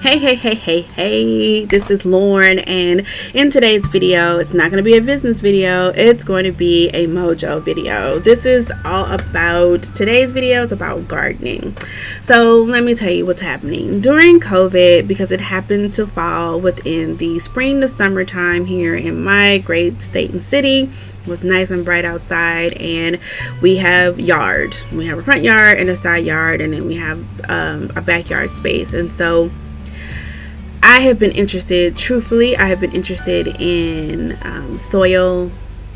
Hey, this is Lauren, and in today's video, it's not going to be a business video, it's going to be a Mojo video. Today's video is about gardening. So let me tell you what's happening. During COVID, because it happened to fall within the spring to summertime here in my great state and city, it was nice and bright outside, and we have yard. We have a front yard and a side yard, and then we have a backyard space. And so I have been interested in soil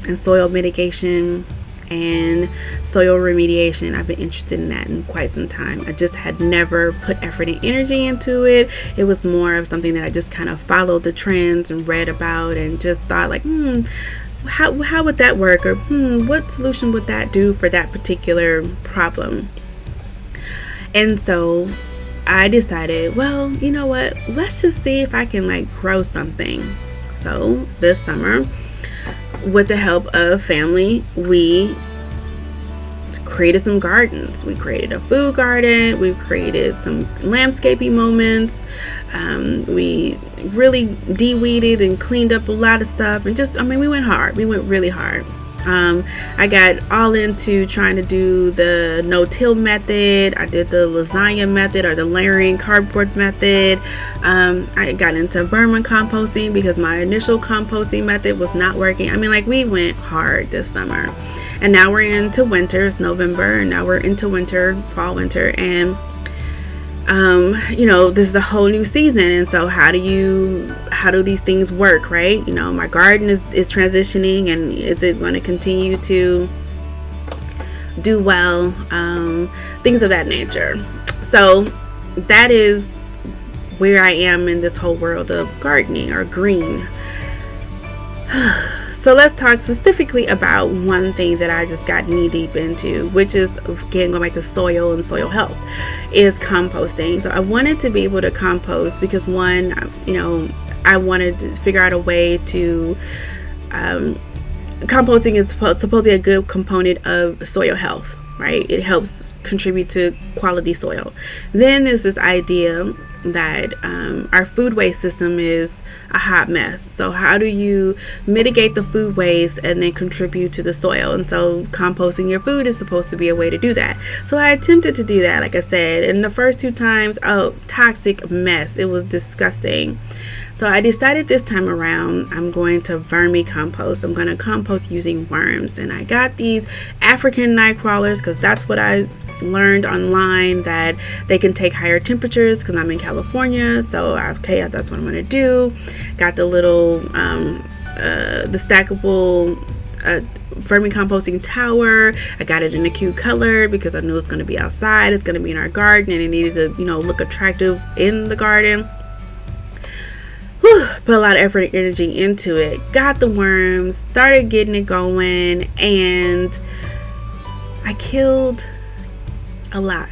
and soil mitigation and soil remediation. I've been interested in that in quite some time. I just had never put effort and energy into it. It was more of something that I just kind of followed the trends and read about and just thought like, how would that work? Or what solution would that do for that particular problem? And so I decided, well, you know what? Let's just see if I can grow something. So this summer, with the help of family, we created some gardens. We created a food garden. We created some landscaping moments. We really de-weeded and cleaned up a lot of stuff. And we went hard. We went really hard. I got all into trying to do the no-till method. I did the lasagna method, or the layering cardboard method. I got into vermicomposting because my initial composting method was not working. We went hard this summer. And now we're into winter. It's November, and now we're into winter, fall, winter, and this is a whole new season. And so how do these things work, right? My garden is transitioning, and is it going to continue to do well? Things of that nature. So that is where I am in this whole world of gardening or green. So let's talk specifically about one thing that I just got knee deep into, which is, again, going back to soil and soil health, is composting. So I wanted to be able to compost because, one, I wanted to figure out a way to, composting is supposedly a good component of soil health, right? It helps contribute to quality soil. Then there's this idea that our food waste system is a hot mess. So how do you mitigate the food waste and then contribute to the soil? And so composting your food is supposed to be a way to do that. So I attempted to do that, like I said, and the first 2 times, toxic mess. It was disgusting. So I decided this time around I'm going to vermicompost. I'm going to compost using worms. And I got these African night crawlers because that's what I learned online, that they can take higher temperatures because I'm in California. So that's what I'm going to do. Got the little the stackable vermicomposting tower. I got it in a cute color because I knew it's going to be outside. It's going to be in our garden, and it needed to look attractive in the garden. Put a lot of effort and energy into it. Got the worms, started getting it going, and I killed a lot.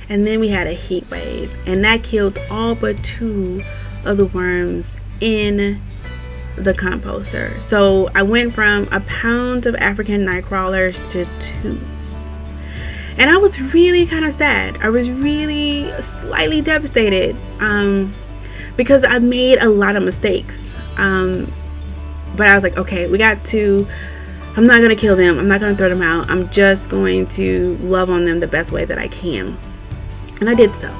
And then we had a heat wave, and that killed all but 2 of the worms in the composter. So I went from a pound of African night crawlers to 2. And I was really kind of sad. I was really slightly devastated because I made a lot of mistakes. But I was like, okay, I'm not going to kill them. I'm not going to throw them out. I'm just going to love on them the best way that I can. And I did so.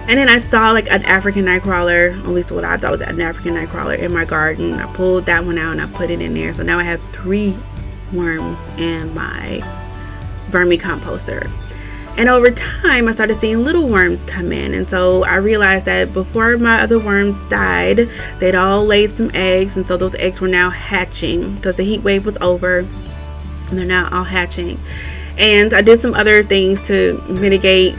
And then I saw an African night crawler, at least what I thought was an African night crawler, in my garden. I pulled that one out and I put it in there. So now I have 3 worms in my vermicomposter. And over time, I started seeing little worms come in. And so I realized that before my other worms died, they'd all laid some eggs. And so those eggs were now hatching because the heat wave was over. And they're now all hatching. And I did some other things to mitigate,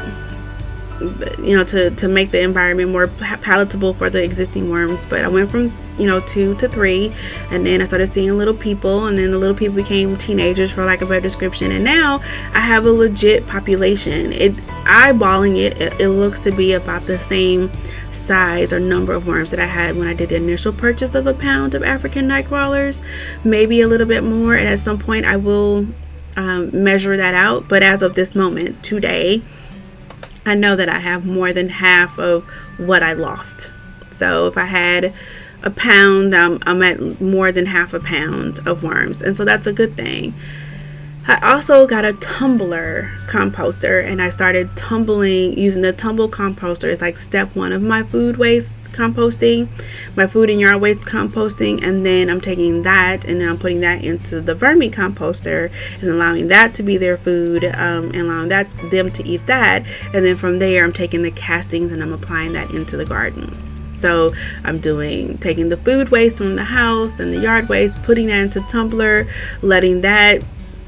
to make the environment more palatable for the existing worms. But I went from 2 to 3, and then I started seeing little people, and then the little people became teenagers, for lack of a better description. And now I have a legit population. Eyeballing it looks to be about the same size or number of worms that I had when I did the initial purchase of a pound of African night crawlers, maybe a little bit more. And at some point I will measure that out. But as of this moment, today, I know that I have more than half of what I lost. So if I had a pound, I'm at more than half a pound of worms. And so that's a good thing. I also got a tumbler composter, and I started tumbling using the tumble composter. It's like step one of my food waste composting, my food and yard waste composting. And then I'm taking that and then I'm putting that into the vermi composter and allowing that to be their food, and allowing them to eat that. And then from there, I'm taking the castings and I'm applying that into the garden. So I'm taking the food waste from the house and the yard waste, putting that into tumbler, letting that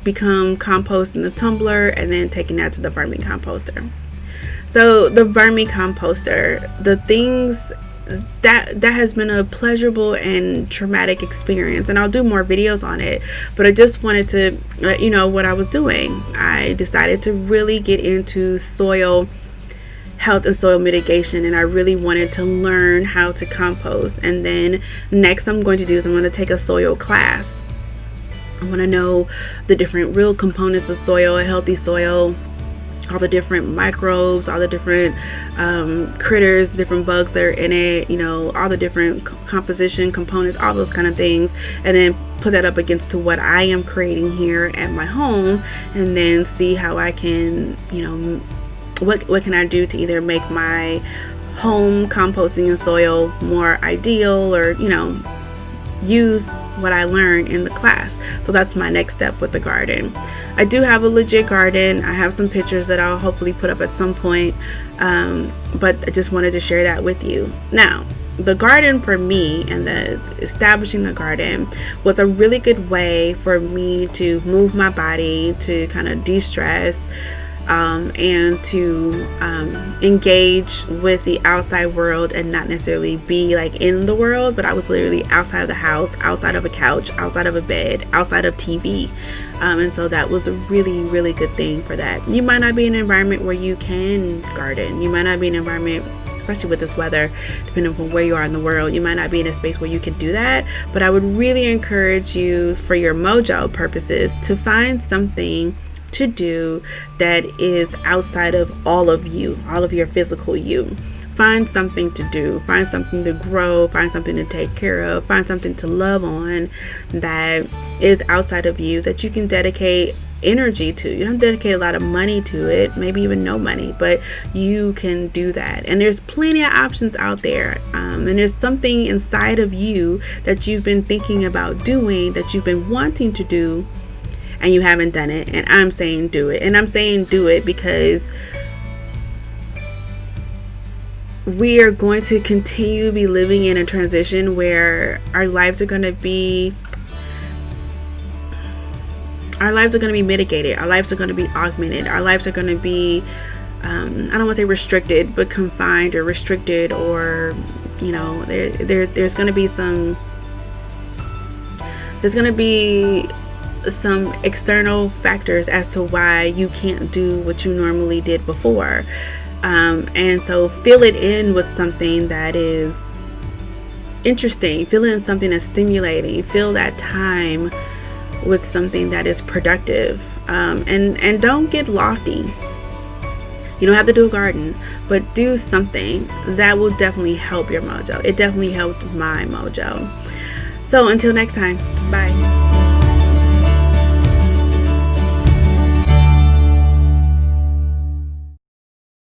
become compost in the tumbler, and then taking that to the vermi composter. So the vermi composter, the things that has been a pleasurable and traumatic experience, and I'll do more videos on it, but I just wanted to let you know what I was doing. I decided to really get into soil health and soil mitigation, and I really wanted to learn how to compost. And then next I'm going to do is I'm going to take a soil class. I want to know the different real components of soil, a healthy soil, all the different microbes, all the different critters, different bugs that are in it, all the different composition components, all those kind of things, and then put that up against to what I am creating here at my home, and then see how I can, what can I do to either make my home composting and soil more ideal, or use what I learned in the class. So that's my next step with the garden. I do have a legit garden. I have some pictures that I'll hopefully put up at some point, but I just wanted to share that with you. Now, the garden for me and establishing the garden was a really good way for me to move my body, to kind of de-stress, and to engage with the outside world and not necessarily be like in the world, but I was literally outside of the house, outside of a couch, outside of a bed, outside of TV. And so that was a really, really good thing for that. You might not be in an environment where you can garden. You might not be in an environment, especially with this weather, depending on where you are in the world, you might not be in a space where you can do that. But I would really encourage you, for your Mojo purposes, to find something to do that is outside of all of you, all of your physical you. Find something to do, find something to grow, find something to take care of, find something to love on that is outside of you, that you can dedicate energy to. You don't dedicate a lot of money to it, maybe even no money, but you can do that. And there's plenty of options out there, and there's something inside of you that you've been thinking about doing, that you've been wanting to do, and you haven't done it. And I'm saying do it. And I'm saying do it because we are going to continue to be living in a transition where our lives are going to be mitigated. Our lives are going to be augmented. Our lives are going to be, I don't want to say restricted, but confined or restricted, or, there's going to be some external factors as to why you can't do what you normally did before. And so fill it in with something that is interesting. Fill in something that's stimulating. Fill that time with something that is productive. And don't get lofty. You don't have to do a garden, but do something that will definitely help your mojo. It definitely helped my mojo. So until next time, bye.